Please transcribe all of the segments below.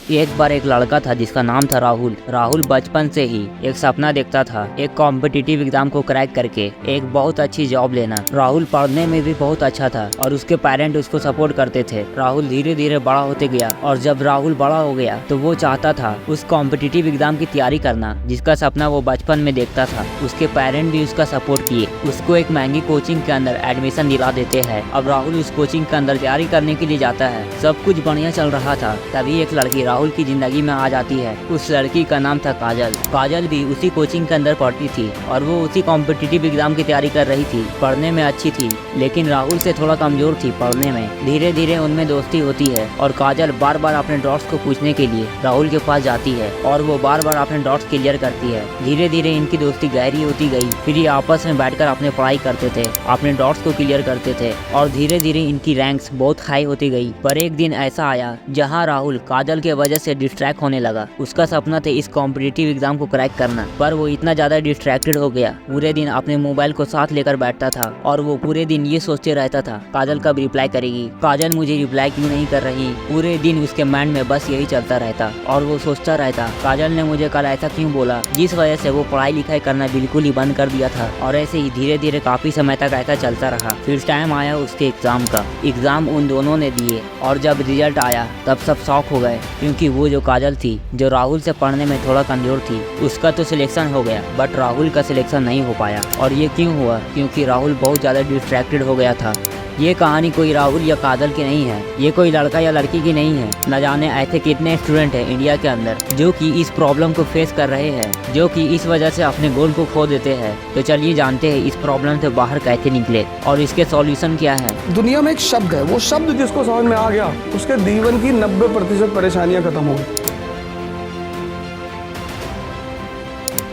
एक बार एक लड़का था जिसका नाम था राहुल। राहुल बचपन से ही एक सपना देखता था, एक कॉम्पिटिटिव एग्जाम को क्रैक करके एक बहुत अच्छी जॉब लेना। राहुल पढ़ने में भी बहुत अच्छा था और उसके पेरेंट उसको सपोर्ट करते थे। राहुल धीरे धीरे बड़ा होते गया और जब राहुल बड़ा हो गया तो वो चाहता था उस कॉम्पिटिटिव एग्जाम की तैयारी करना जिसका सपना वो बचपन में देखता था। उसके पेरेंट भी उसका सपोर्ट किए, उसको एक महंगी कोचिंग के अंदर एडमिशन दिला देते हैं। अब राहुल उस कोचिंग के अंदर तैयारी करने के लिए जाता है। सब कुछ बढ़िया चल रहा था, तभी एक लड़की राहुल की जिंदगी में आ जाती है। उस लड़की का नाम था काजल। काजल भी उसी कोचिंग के अंदर पढ़ती थी और वो उसी कॉम्पिटिटिव एग्जाम की तैयारी कर रही थी। पढ़ने में अच्छी थी लेकिन राहुल से थोड़ा कमजोर थी पढ़ने में। धीरे धीरे उनमें दोस्ती होती है और काजल बार बार अपने डाउट्स को पूछने के लिए राहुल के पास जाती है और वो बार बार अपने डाउट्स क्लियर करती है। धीरे धीरे इनकी दोस्ती गहरी होती गई। फिर ये आपस में बैठकर अपने पढ़ाई करते थे, अपने डाउट्स को क्लियर करते थे और धीरे धीरे इनकी रैंक्स बहुत हाई होती गई। पर एक दिन ऐसा आया जहाँ राहुल काजल के वजह से डिस्ट्रैक्ट होने लगा। उसका सपना था इस कॉम्पिटिटिव एग्जाम को क्रैक करना, पर वो इतना ज्यादा डिस्ट्रैक्टेड हो गया, पूरे दिन अपने मोबाइल को साथ लेकर बैठता था और वो पूरे दिन ये सोचते रहता था काजल कब रिप्लाई करेगी, काजल मुझे रिप्लाई क्यों नहीं कर रही। पूरे दिन उसके माइंड में बस यही चलता रहता और वो सोचता रहता काजल ने मुझे कल ऐसा क्यों बोला, जिस वजह से वो पढ़ाई लिखाई करना बिल्कुल ही बंद कर दिया था। और ऐसे ही धीरे धीरे काफी समय तक ऐसा चलता रहा। फिर टाइम आया उसके एग्जाम का। एग्जाम उन दोनों ने दिए और जब रिजल्ट आया तब सब शॉक हो गए, क्योंकि वो जो काजल थी जो राहुल से पढ़ने में थोड़ा कमजोर थी, उसका तो सिलेक्शन हो गया बट राहुल का सिलेक्शन नहीं हो पाया। और ये क्यों हुआ? क्योंकि राहुल बहुत ज़्यादा डिस्ट्रैक्टेड हो गया था। ये कहानी कोई राहुल या काजल की नहीं है, ये कोई लड़का या लड़की की नहीं है। न जाने ऐसे कितने स्टूडेंट हैं इंडिया के अंदर जो कि इस प्रॉब्लम को फेस कर रहे हैं, जो कि इस वजह से अपने गोल को खो देते हैं। तो चलिए जानते हैं इस प्रॉब्लम से बाहर कैसे निकले और इसके सॉल्यूशन क्या है। दुनिया में एक शब्द है, वो शब्द जिसको समझ में आ गया उसके जीवन की 90% परेशानियां खत्म हो गई।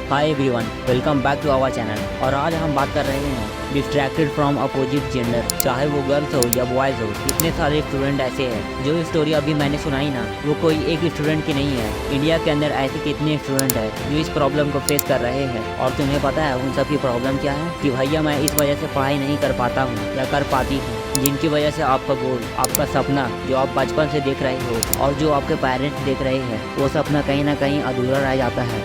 Hi everyone, welcome back to our channel. और आज हम बात कर रहे हैं डिस्ट्रैक्टेड फ्रॉम अपोजिट जेंडर, चाहे वो गर्ल्स हो या बॉयज़ हो। इतने सारे स्टूडेंट ऐसे हैं। जो स्टोरी अभी मैंने सुनाई ना, वो कोई एक स्टूडेंट की नहीं है। इंडिया के अंदर ऐसे कितने स्टूडेंट हैं जो इस प्रॉब्लम को फेस कर रहे हैं। और तुम्हें पता है उन सब की प्रॉब्लम क्या है? कि भैया मैं इस वजह से पढ़ाई नहीं कर पाता हूँ या कर पाती हूँ, जिनकी वजह से आपका गोल, आपका सपना जो आप बचपन से देख रहे हो और जो आपके पेरेंट्स देख रहे हैं, वो सपना कहीं ना कहीं अधूरा रह जाता है।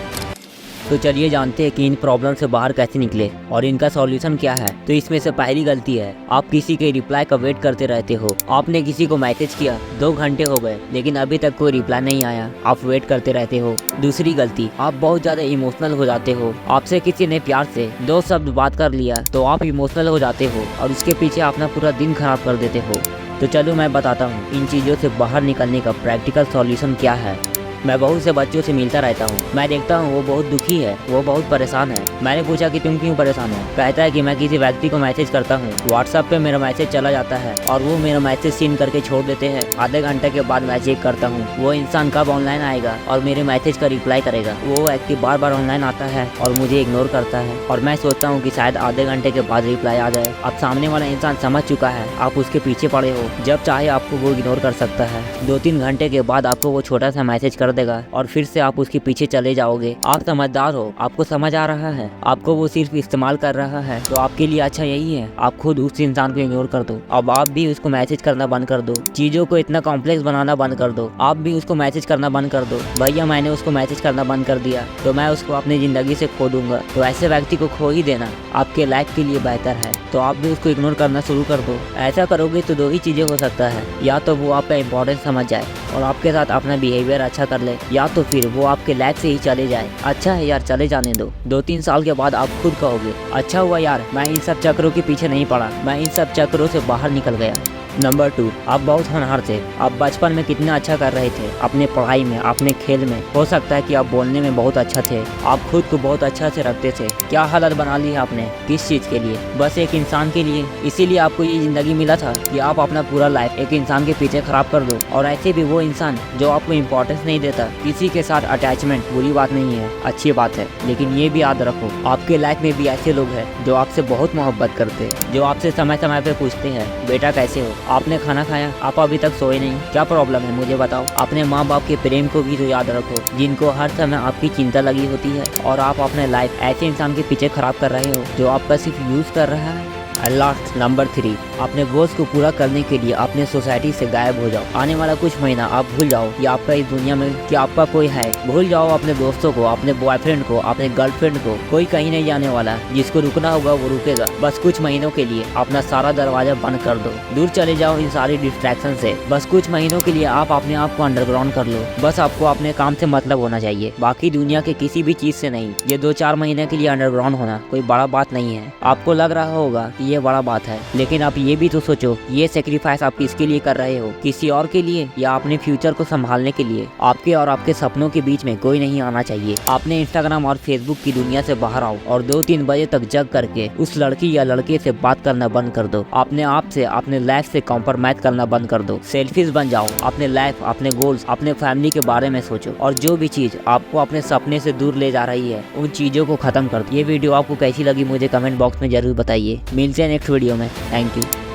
तो चलिए जानते हैं कि इन प्रॉब्लम से बाहर कैसे निकले और इनका सॉल्यूशन क्या है। तो इसमें से पहली गलती है, आप किसी के रिप्लाई का वेट करते रहते हो। आपने किसी को मैसेज किया, 2 घंटे हो गए लेकिन अभी तक कोई रिप्लाई नहीं आया, आप वेट करते रहते हो। दूसरी गलती, आप बहुत ज़्यादा इमोशनल हो जाते हो। आपसे किसी ने प्यार से 2 शब्द बात कर लिया तो आप इमोशनल हो जाते हो और उसके पीछे अपना पूरा दिन खराब कर देते हो। तो चलो मैं बताता हूँ इन चीज़ों से बाहर निकलने का प्रैक्टिकल सॉल्यूशन क्या है। मैं बहुत से बच्चों से मिलता रहता हूँ, मैं देखता हूँ वो बहुत दुखी है, वो बहुत परेशान है। मैंने पूछा कि तुम क्यों परेशान हो? कहता है कि मैं किसी व्यक्ति को मैसेज करता हूँ, व्हाट्सएप पे मेरा मैसेज चला जाता है और वो मेरा मैसेज सीन करके छोड़ देते हैं। आधे घंटे के बाद मैं चेक करता हूँ वो इंसान कब ऑनलाइन आएगा और मेरे मैसेज का रिप्लाई करेगा। वो व्यक्ति बार बार ऑनलाइन आता है और मुझे इग्नोर करता है और मैं सोचता हूँ कि शायद आधे घंटे के बाद रिप्लाई आ जाए। अब सामने वाला इंसान समझ चुका है आप उसके पीछे पड़े हो, जब चाहे आपको वो इग्नोर कर सकता है। 2-3 घंटे के बाद आपको वो छोटा सा मैसेज कर देगा और फिर से आप उसके पीछे चले जाओगे। आप समझदार हो, आपको समझ आ रहा है आपको वो सिर्फ इस्तेमाल कर रहा है, तो आपके लिए अच्छा यही है आप खुद उस इंसान को इग्नोर कर दो। अब आप भी उसको मैसेज करना बंद कर दो, चीजों को इतना कॉम्प्लेक्स बनाना बंद कर दो। आप भी उसको मैसेज करना बंद कर दो। भैया मैंने उसको मैसेज करना बंद कर दिया तो मैं उसको अपनी जिंदगी से खो दूंगा। तो ऐसे व्यक्ति को खो ही देना आपके लाइफ के लिए बेहतर है। तो आप भी उसको इग्नोर करना शुरू कर दो। ऐसा करोगे तो 2 ही चीजें हो सकता है, या तो वो आपका इंपॉर्टेंस समझ जाए और आपके साथ अपना बिहेवियर अच्छा कर ले, या तो फिर वो आपके लाइफ से ही चले जाए। अच्छा है यार, चले जाने दो। 2-3 साल के बाद आप खुद कहोगे अच्छा हुआ यार मैं इन सब चक्रों के पीछे नहीं पड़ा, मैं इन सब चक्रों से बाहर निकल गया। नंबर 2, आप बहुत होनहार थे। आप बचपन में कितना अच्छा कर रहे थे अपने पढ़ाई में, अपने खेल में। हो सकता है कि आप बोलने में बहुत अच्छा थे, आप खुद को बहुत अच्छा से रखते थे। क्या हालत बना ली है आपने? किस चीज़ के लिए? बस एक इंसान के लिए। इसीलिए आपको ये जिंदगी मिला था कि आप अपना पूरा लाइफ एक इंसान के पीछे खराब कर दो। और ऐसे भी वो इंसान जो आपको इम्पोर्टेंस नहीं देता। किसी के साथ अटैचमेंट बुरी बात नहीं है, अच्छी बात है, लेकिन ये भी याद रखो आपके लाइफ में भी ऐसे लोग हैं जो आपसे बहुत मोहब्बत करते हैं, जो आपसे समय समय पे पूछते हैं बेटा कैसे हो, आपने खाना खाया, आप अभी तक सोए नहीं, क्या प्रॉब्लम है मुझे बताओ। अपने माँ बाप के प्रेम को भी तो याद रखो, जिनको हर समय आपकी चिंता लगी होती है। और आप अपने लाइफ ऐसे इंसान के पीछे खराब कर रहे हो जो आपका सिर्फ यूज कर रहा है। एंड लास्ट नंबर 3, अपने गोल्स को पूरा करने के लिए अपने सोसाइटी से गायब हो जाओ। आने वाला कुछ महीना आप भूल जाओ कि आपका इस दुनिया में कि आपका कोई है। भूल जाओ अपने दोस्तों को, अपने बॉयफ्रेंड को, अपने गर्लफ्रेंड को। कोई कहीं नहीं जाने वाला, जिसको रुकना होगा वो रुकेगा। बस कुछ महीनों के लिए अपना सारा दरवाजा बंद कर दो, दूर चले जाओ इन सारी डिस्ट्रैक्शन से। बस कुछ महीनों के लिए आप अपने आप को अंडरग्राउंड कर लो। बस आपको अपने काम से मतलब होना चाहिए, बाकी दुनिया के किसी भी चीज से नहीं। ये 2-4 महीने के लिए अंडरग्राउंड होना कोई बड़ा बात नहीं है। आपको लग रहा होगा कि ये बड़ा बात है, लेकिन आप ये भी तो सोचो, ये सेक्रीफाइस आप किसके लिए कर रहे हो? किसी और के लिए या अपने फ्यूचर को संभालने के लिए? आपके और आपके सपनों के बीच में कोई नहीं आना चाहिए। आपने इंस्टाग्राम और फेसबुक की दुनिया से बाहर आओ और 2-3 बजे तक जग करके उस लड़की या लड़के से बात करना बंद कर दो। अपने आप से, अपने लाइफ से कॉम्प्रोमाइज करना बंद कर दो। सेल्फिश बन जाओ। अपने लाइफ, अपने गोल्स, अपने फैमिली के बारे में सोचो, और जो भी चीज आपको अपने सपने से दूर ले जा रही है उन चीजों को खत्म कर दो। ये वीडियो आपको कैसी लगी मुझे कमेंट बॉक्स में जरूर बताइए। मिलते हैं नेक्स्ट वीडियो में। Thank you.